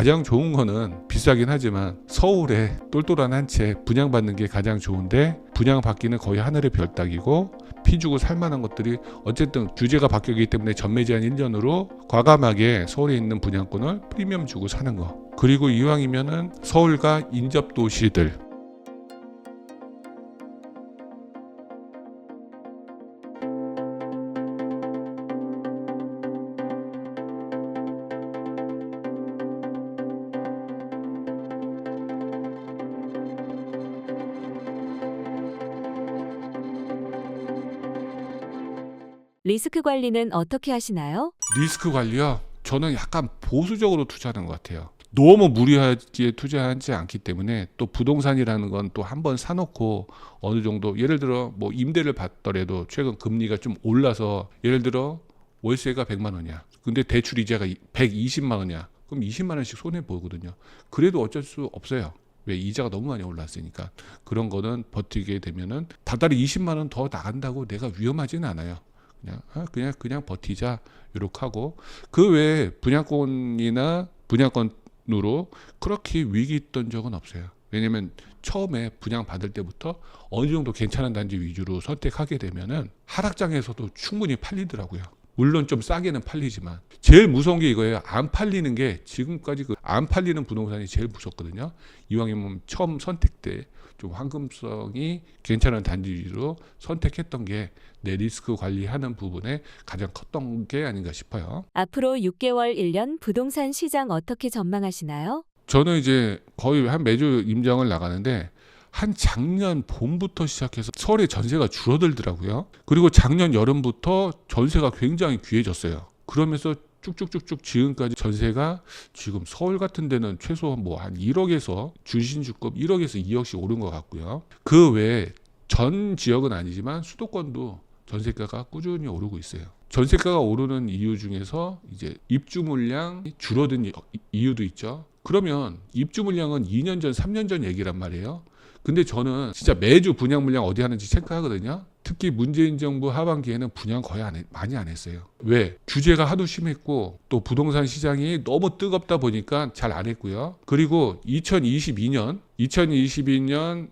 가장 좋은 거는 비싸긴 하지만 서울에 똘똘한 한 채 분양받는 게 가장 좋은데, 분양받기는 거의 하늘의 별 따기고 피 주고 살만한 것들이 어쨌든 규제가 바뀌기 때문에 전매 제한 1년으로 과감하게 서울에 있는 분양권을 프리미엄 주고 사는 거. 그리고 이왕이면은 서울과 인접 도시들, 리스크 관리는 어떻게 하시나요? 리스크 관리요? 저는 약간 보수적으로 투자하는 것 같아요. 너무 무리하게 투자하지 않기 때문에, 또 부동산이라는 건 또 한번 사놓고 어느 정도, 예를 들어 뭐 임대를 받더라도 최근 금리가 좀 올라서 예를 들어 월세가 100만 원이야. 근데 대출 이자가 120만 원이야. 그럼 20만 원씩 손해 보거든요. 그래도 어쩔 수 없어요. 왜? 이자가 너무 많이 올랐으니까. 그런 거는 버티게 되면은 다달이 20만 원 더 나간다고 내가 위험하지는 않아요. 그냥 버티자 이렇게 하고, 그 외에 분양권이나 분양권으로 그렇게 위기 있던 적은 없어요. 왜냐면 처음에 분양 받을 때부터 어느 정도 괜찮은 단지 위주로 선택하게 되면은 하락장에서도 충분히 팔리더라고요. 물론 좀 싸게는 팔리지만 제일 무서운 게 이거예요. 안 팔리는 게, 지금까지 그 안 팔리는 부동산이 제일 무섭거든요. 이왕이면 처음 선택 때 좀 황금성이 괜찮은 단지 위주로 선택했던 게 내 리스크 관리하는 부분에 가장 컸던 게 아닌가 싶어요. 앞으로 6개월, 1년 부동산 시장 어떻게 전망하시나요? 저는 이제 거의 한 매주 임장을 나가는데, 한 작년 봄부터 시작해서 서울의 전세가 줄어들더라고요. 그리고 작년 여름부터 전세가 굉장히 귀해졌어요. 그러면서 쭉쭉쭉쭉 지금까지 전세가, 지금 서울 같은 데는 최소 뭐 한 1억에서 준신주급 1억에서 2억씩 오른 것 같고요. 그 외에 전 지역은 아니지만 수도권도 전세가가 꾸준히 오르고 있어요. 전세가가 오르는 이유 중에서 이제 입주 물량이 줄어든 이유도 있죠. 그러면 입주 물량은 2년 전, 3년 전 얘기란 말이에요. 근데 저는 진짜 매주 분양 물량 어디 하는지 체크하거든요. 특히 문재인 정부 하반기에는 분양 거의 많이 안 했어요. 왜? 규제가 하도 심했고, 또 부동산 시장이 너무 뜨겁다 보니까 잘 안 했고요. 그리고 2022년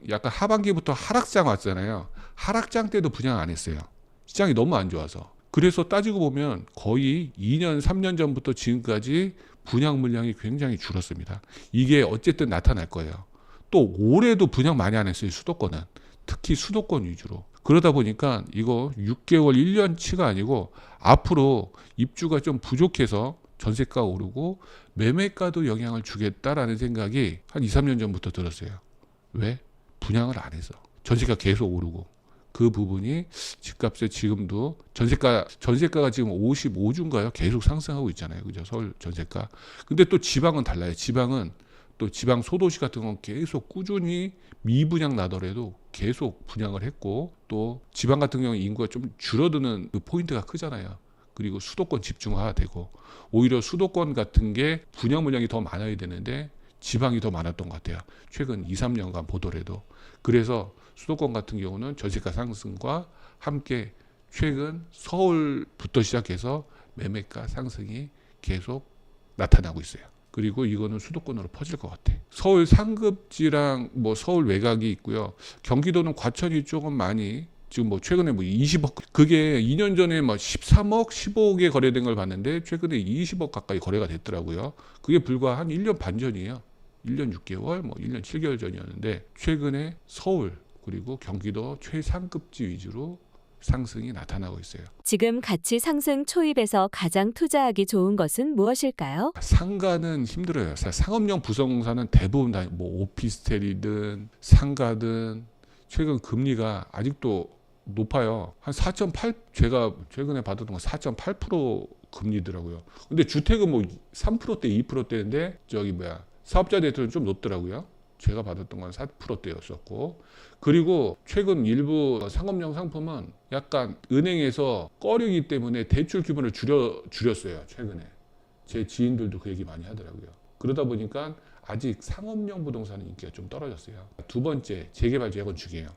약간 하반기부터 하락장 왔잖아요. 하락장 때도 분양 안 했어요. 시장이 너무 안 좋아서. 그래서 따지고 보면 거의 2년, 3년 전부터 지금까지 분양 물량이 굉장히 줄었습니다. 이게 어쨌든 나타날 거예요. 또 올해도 분양 많이 안 했어요. 수도권은. 특히 수도권 위주로. 그러다 보니까 이거 6개월, 1년치가 아니고 앞으로 입주가 좀 부족해서 전세가 오르고 매매가도 영향을 주겠다라는 생각이 한 2, 3년 전부터 들었어요. 왜? 분양을 안 해서. 전세가 계속 오르고. 그 부분이 집값에 지금도 전세가가 지금 55주인가요? 계속 상승하고 있잖아요. 그죠? 서울 전세가. 근데 또 지방은 달라요. 지방은 또 지방 소도시 같은 건 계속 꾸준히 미분양 나더라도 계속 분양을 했고, 또 지방 같은 경우 인구가 좀 줄어드는 그 포인트가 크잖아요. 그리고 수도권 집중화되고, 오히려 수도권 같은 게 분양 물량이 더 많아야 되는데 지방이 더 많았던 것 같아요. 최근 2, 3년간 보더라도. 그래서 수도권 같은 경우는 전세가 상승과 함께 최근 서울부터 시작해서 매매가 상승이 계속 나타나고 있어요. 그리고 이거는 수도권으로 퍼질 것 같아. 서울 상급지랑 뭐 서울 외곽이 있고요. 경기도는 과천이 조금 많이, 지금 뭐 최근에 뭐 20억, 그게 2년 전에 뭐 13억, 15억에 거래된 걸 봤는데 최근에 20억 가까이 거래가 됐더라고요. 그게 불과 한 1년 반 전이에요. 1년 6개월, 뭐 1년 7개월 전이었는데, 최근에 서울 그리고 경기도 최상급지 위주로 상승이 나타나고 있어요. 지금 가치 상승 초입에서 가장 투자하기 좋은 것은 무엇일까요? 상가는 힘들어요. 상업용 부동산은 대부분 다 뭐 오피스텔이든 상가든 최근 금리가 아직도 높아요. 한 4.8, 제가 최근에 받았던 건 4.8% 금리더라고요. 근데 주택은 뭐 3%대, 2%대인데 사업자 대출은 좀 높더라고요. 제가 받았던 건 4%대였었고, 그리고 최근 일부 상업용 상품은 약간 은행에서 꺼리기 때문에 대출 규모를 줄였어요. 최근에 제 지인들도 그 얘기 많이 하더라고요. 그러다 보니까 아직 상업용 부동산의 인기가 좀 떨어졌어요. 두 번째, 재개발 재건축이에요.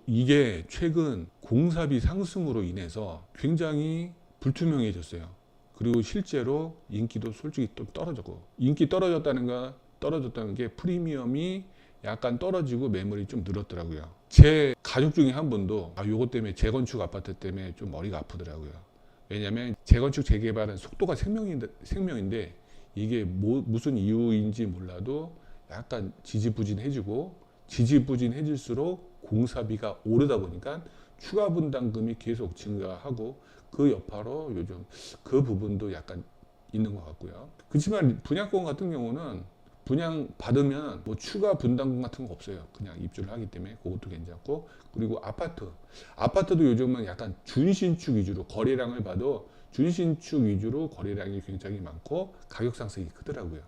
이게 최근 공사비 상승으로 인해서 굉장히 불투명해졌어요. 그리고 실제로 인기도 솔직히 좀 떨어졌고, 인기 떨어졌다는 게 프리미엄이 약간 떨어지고 매물이 좀 늘었더라고요. 제 가족 중에 한 분도 요거 때문에 재건축 아파트 때문에 좀 머리가 아프더라고요. 왜냐하면 재건축 재개발은 속도가 생명인데 이게 무슨 이유인지 몰라도 약간 지지부진해지고, 지지부진해질수록 공사비가 오르다 보니까 추가 분담금이 계속 증가하고, 그 여파로 요즘 그 부분도 약간 있는 것 같고요. 그렇지만 분양권 같은 경우는 분양 받으면 뭐 추가 분담금 같은 거 없어요. 그냥 입주를 하기 때문에 그것도 괜찮고, 그리고 아파트도 요즘은 약간 준신축 위주로, 거래량을 봐도 준신축 위주로 거래량이 굉장히 많고 가격 상승이 크더라고요.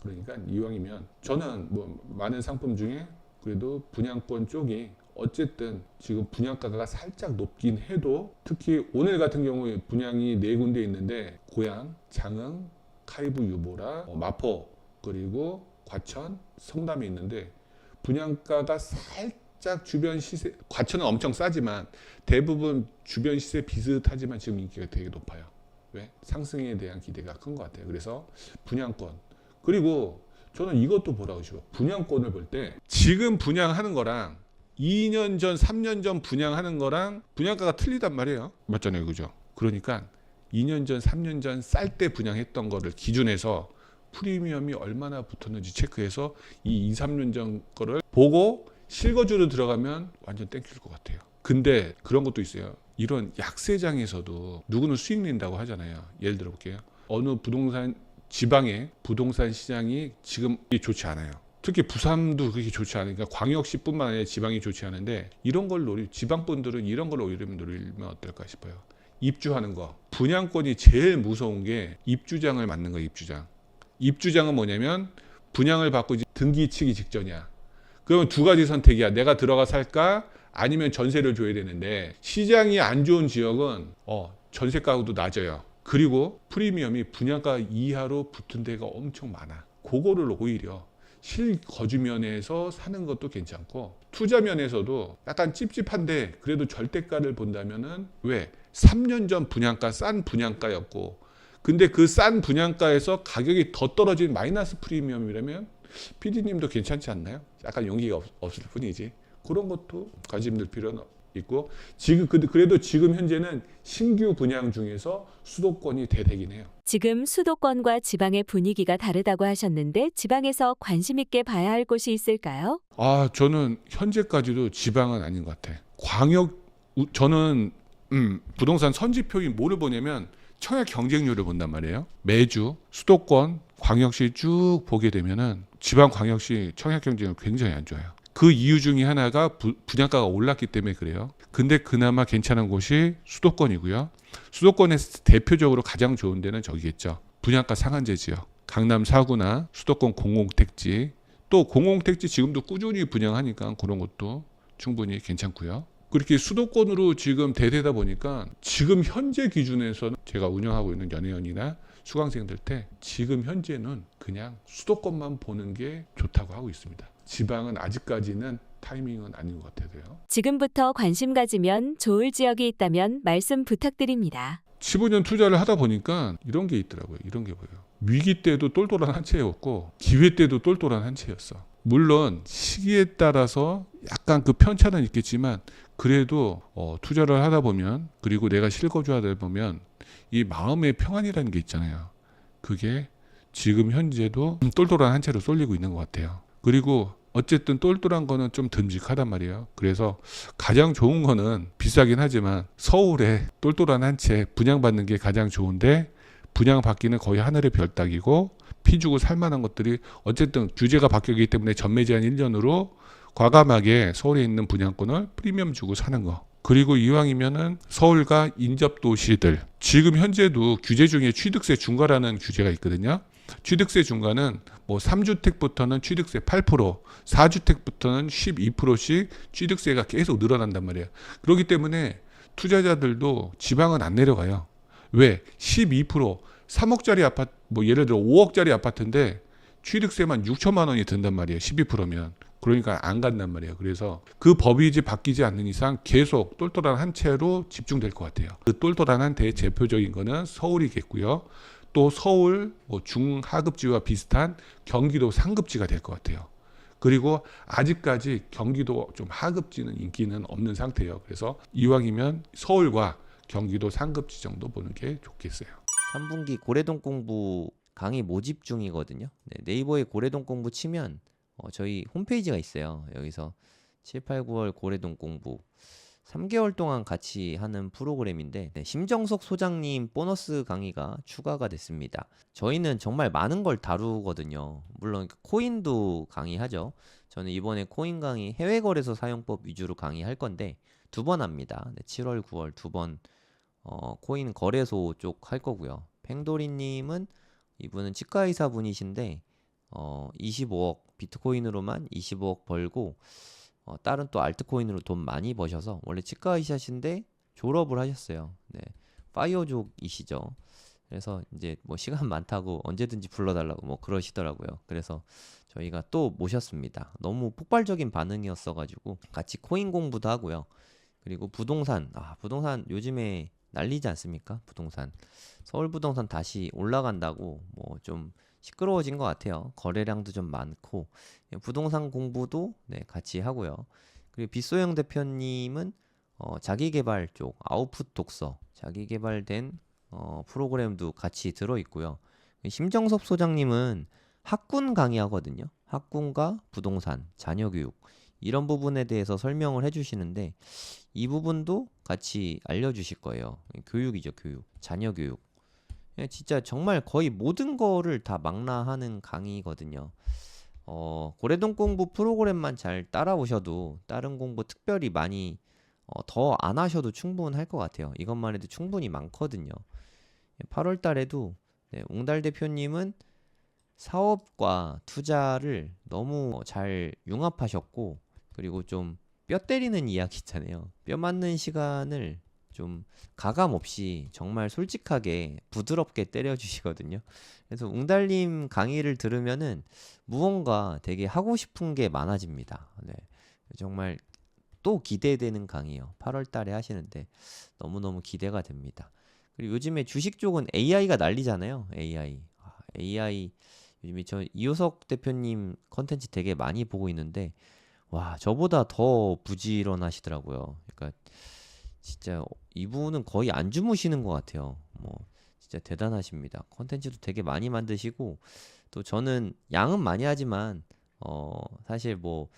그러니까 이왕이면 저는 뭐 많은 상품 중에 그래도 분양권 쪽이 어쨌든 지금 분양가가 살짝 높긴 해도, 특히 오늘 같은 경우에 분양이 4군데 있는데 고양, 장흥, 카이브 유보라, 마포, 그리고 과천, 성남에 있는데 분양가가 살짝 주변 시세, 과천은 엄청 싸지만 대부분 주변 시세 비슷하지만 지금 인기가 되게 높아요. 왜? 상승에 대한 기대가 큰 것 같아요. 그래서 분양권, 그리고 저는 이것도 보라고 싶어요. 분양권을 볼 때 지금 분양하는 거랑 2년 전, 3년 전 분양하는 거랑 분양가가 틀리단 말이에요. 맞잖아요, 그죠? 그러니까 2년 전, 3년 전 쌀 때 분양했던 거를 기준해서 프리미엄이 얼마나 붙었는지 체크해서 이 2, 3년 전 거를 보고 실거주로 들어가면 완전 땡길 것 같아요. 근데 그런 것도 있어요. 이런 약세장에서도 누구는 수익 낸다고 하잖아요. 예를 들어 볼게요. 어느 부동산, 지방의 부동산 시장이 지금 좋지 않아요. 특히 부산도 그렇게 좋지 않으니까 광역시뿐만 아니라 지방이 좋지 않은데, 이런 걸 지방 분들은 이런 걸 노리면 어떨까 싶어요. 입주하는 거. 분양권이 제일 무서운 게 입주장을 맞는 거예요. 입주장은 뭐냐면 분양을 받고 이제 등기 치기 직전이야. 그러면 두 가지 선택이야. 내가 들어가 살까? 아니면 전세를 줘야 되는데, 시장이 안 좋은 지역은 전세가도 낮아요. 그리고 프리미엄이 분양가 이하로 붙은 데가 엄청 많아. 그거를 오히려 실거주면에서 사는 것도 괜찮고, 투자면에서도 약간 찝찝한데 그래도 절대가를 본다면은, 왜? 3년 전 분양가, 싼 분양가였고, 근데 그 싼 분양가에서 가격이 더 떨어진 마이너스 프리미엄이라면 PD님도 괜찮지 않나요? 약간 용기가 없을 뿐이지. 그런 것도 관심 들 필요는 있고, 그래도 지금 현재는 신규 분양 중에서 수도권이 대대긴 해요. 지금 수도권과 지방의 분위기가 다르다고 하셨는데 지방에서 관심 있게 봐야 할 곳이 있을까요? 저는 현재까지도 지방은 아닌 것 같아. 저는 부동산 선지표인 뭐를 보냐면 청약 경쟁률을 본단 말이에요. 매주 수도권, 광역시 쭉 보게 되면은 지방 광역시 청약 경쟁률 굉장히 안 좋아요. 그 이유 중에 하나가 분양가가 올랐기 때문에 그래요. 근데 그나마 괜찮은 곳이 수도권이고요. 수도권에서 대표적으로 가장 좋은 데는 저기겠죠. 분양가 상한제 지역. 강남 4구나 수도권 공공택지. 또 공공택지 지금도 꾸준히 분양하니까 그런 것도 충분히 괜찮고요. 그렇게 수도권으로 지금 대대다 보니까 지금 현재 기준에서는 제가 운영하고 있는 연애연이나 수강생들 때 지금 현재는 그냥 수도권만 보는 게 좋다고 하고 있습니다. 지방은 아직까지는 타이밍은 아닌 것 같아요. 지금부터 관심 가지면 좋을 지역이 있다면 말씀 부탁드립니다. 15년 투자를 하다 보니까 이런 게 있더라고요. 이런 게 보여요. 위기 때도 똘똘한 한 채였고 기회 때도 똘똘한 한 채였어. 물론 시기에 따라서 약간 그 편차는 있겠지만 그래도 투자를 하다 보면, 그리고 내가 실거주하다 보면 이 마음의 평안이라는 게 있잖아요. 그게 지금 현재도 똘똘한 한 채로 쏠리고 있는 것 같아요. 그리고 어쨌든 똘똘한 거는 좀 듬직하단 말이에요. 그래서 가장 좋은 거는 비싸긴 하지만 서울에 똘똘한 한 채 분양받는 게 가장 좋은데, 분양받기는 거의 하늘의 별 따기고 피 주고 살만한 것들이, 어쨌든 규제가 바뀌기 때문에 전매 제한 1년으로 과감하게 서울에 있는 분양권을 프리미엄 주고 사는 거. 그리고 이왕이면은 서울과 인접 도시들, 지금 현재도 규제 중에 취득세 중과라는 규제가 있거든요. 취득세 중과는 뭐 3주택부터는 취득세 8%, 4주택부터는 12%씩 취득세가 계속 늘어난단 말이에요. 그렇기 때문에 투자자들도 지방은 안 내려가요. 왜? 12%, 3억짜리 아파트, 뭐 예를 들어 5억짜리 아파트인데 취득세만 6천만 원이 든단 말이에요. 12%면. 그러니까 안 간단 말이에요. 그래서 그 법이 바뀌지 않는 이상 계속 똘똘한 한 채로 집중될 것 같아요. 그 똘똘한 한 채의 대표적인 거는 서울이겠고요. 또 서울 뭐 중하급지와 비슷한 경기도 상급지가 될 것 같아요. 그리고 아직까지 경기도 좀 하급지는 인기는 없는 상태예요. 그래서 이왕이면 서울과 경기도 상급지 정도 보는 게 좋겠어요. 3분기 고래동 공부 강의 모집 중이거든요. 네, 네이버에 고래동 공부 치면 저희 홈페이지가 있어요. 여기서 7, 8, 9월 고래동 공부 3개월 동안 같이 하는 프로그램인데 네, 심정석 소장님 보너스 강의가 추가가 됐습니다. 저희는 정말 많은 걸 다루거든요. 물론 코인도 강의하죠. 저는 이번에 코인 강의 해외거래소 사용법 위주로 강의할 건데 2번 합니다. 네, 7월, 9월 2번 코인 거래소 쪽 할 거고요. 팽도리님은 이분은 치과의사 분이신데 25억 비트코인으로만 25억 벌고 다른 또 알트코인으로 돈 많이 버셔서 원래 치과의사신데 졸업을 하셨어요. 네, 파이어족이시죠. 그래서 이제 뭐 시간 많다고 언제든지 불러달라고 뭐 그러시더라고요. 그래서 저희가 또 모셨습니다. 너무 폭발적인 반응이었어가지고 같이 코인 공부도 하고요. 그리고 부동산, 부동산 요즘에 난리지 않습니까? 부동산. 서울 부동산 다시 올라간다고 뭐 좀 시끄러워진 것 같아요. 거래량도 좀 많고 부동산 공부도 네, 같이 하고요. 그리고 빗소영 대표님은 자기개발 쪽 아웃풋 독서 자기개발된 프로그램도 같이 들어있고요. 심정섭 소장님은 학군 강의하거든요. 학군과 부동산, 자녀교육 이런 부분에 대해서 설명을 해주시는데 이 부분도 같이 알려주실 거예요. 교육이죠, 교육. 자녀교육. 진짜 정말 거의 모든 거를 다 망라하는 강의거든요. 고래동 공부 프로그램만 잘 따라오셔도 다른 공부 특별히 많이 더 안 하셔도 충분할 것 같아요. 이것만 해도 충분히 많거든요. 8월 달에도 네, 웅달 대표님은 사업과 투자를 너무 잘 융합하셨고 그리고 좀 뼈 때리는 이야기 있잖아요. 뼈 맞는 시간을 좀 가감 없이 정말 솔직하게 부드럽게 때려주시거든요. 그래서 웅달님 강의를 들으면은 무언가 되게 하고 싶은 게 많아집니다. 네, 정말 또 기대되는 강의요. 8월 달에 하시는데 너무너무 기대가 됩니다. 그리고 요즘에 주식 쪽은 AI가 난리잖아요. AI 요즘에 저 이효석 대표님 컨텐츠 되게 많이 보고 있는데 와 저보다 더 부지런하시더라고요. 그러니까 진짜 이분은 거의 안 주무시는 것 같아요. 뭐 진짜 대단하십니다. 컨텐츠도 되게 많이 만드시고 또 저는 양은 많이 하지만 사실 뭐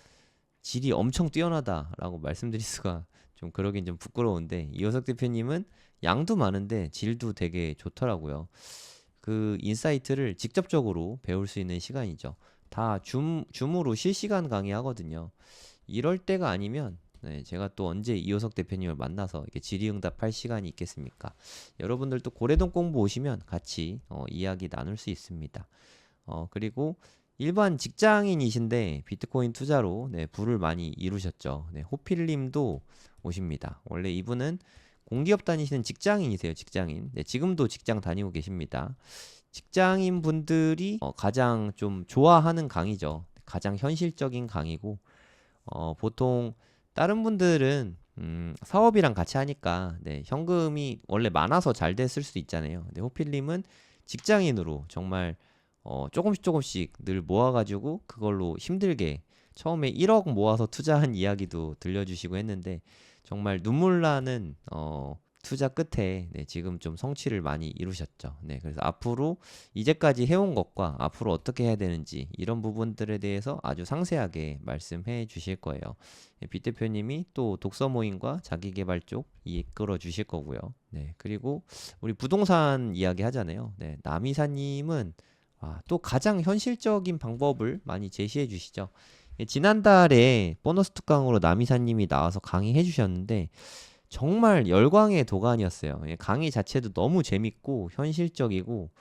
질이 엄청 뛰어나다라고 말씀드릴 수가 좀 그러긴 좀 부끄러운데 이효석 대표님은 양도 많은데 질도 되게 좋더라고요. 그 인사이트를 직접적으로 배울 수 있는 시간이죠. 다 줌으로 실시간 강의하거든요. 이럴 때가 아니면 네, 제가 또 언제 이효석 대표님을 만나서 이렇게 질의응답할 시간이 있겠습니까? 여러분들도 고래동 공부 오시면 같이 이야기 나눌 수 있습니다. 그리고 일반 직장인이신데 비트코인 투자로 네, 부를 많이 이루셨죠. 네, 호필님도 오십니다. 원래 이분은 공기업 다니시는 직장인이세요. 직장인. 네, 지금도 직장 다니고 계십니다. 직장인 분들이 가장 좀 좋아하는 강의죠. 가장 현실적인 강의고 보통 다른 분들은 사업이랑 같이 하니까 네, 현금이 원래 많아서 잘 됐을 수도 있잖아요. 근데 호필님은 직장인으로 정말 조금씩 늘 모아가지고 그걸로 힘들게 처음에 1억 모아서 투자한 이야기도 들려주시고 했는데 정말 눈물 나는 투자 끝에 네, 지금 좀 성취를 많이 이루셨죠. 네, 그래서 앞으로 이제까지 해온 것과 앞으로 어떻게 해야 되는지 이런 부분들에 대해서 아주 상세하게 말씀해 주실 거예요. 네, 빛 대표님이 또 독서 모임과 자기계발 쪽 이끌어 주실 거고요. 네, 그리고 우리 부동산 이야기 하잖아요. 네, 남이사님은 또 가장 현실적인 방법을 많이 제시해 주시죠. 지난달에 보너스 특강으로 남이사님이 나와서 강의해 주셨는데 정말 열광의 도가니였어요. 강의 자체도 너무 재밌고 현실적이고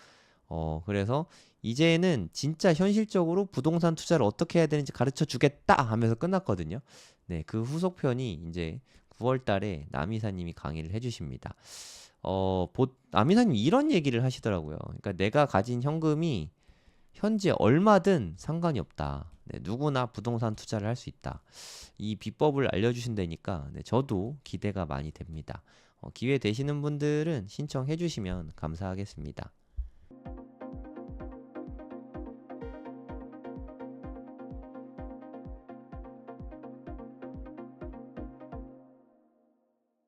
그래서 이제는 진짜 현실적으로 부동산 투자를 어떻게 해야 되는지 가르쳐 주겠다 하면서 끝났거든요. 네, 그 후속편이 이제 9월 달에 남이사님이 강의를 해주십니다. 남이사님이 이런 얘기를 하시더라고요. 그러니까 내가 가진 현금이 현재 얼마든 상관이 없다. 네, 누구나 부동산 투자를 할 수 있다. 이 비법을 알려주신다니까 네, 저도 기대가 많이 됩니다. 기회 되시는 분들은 신청해 주시면 감사하겠습니다.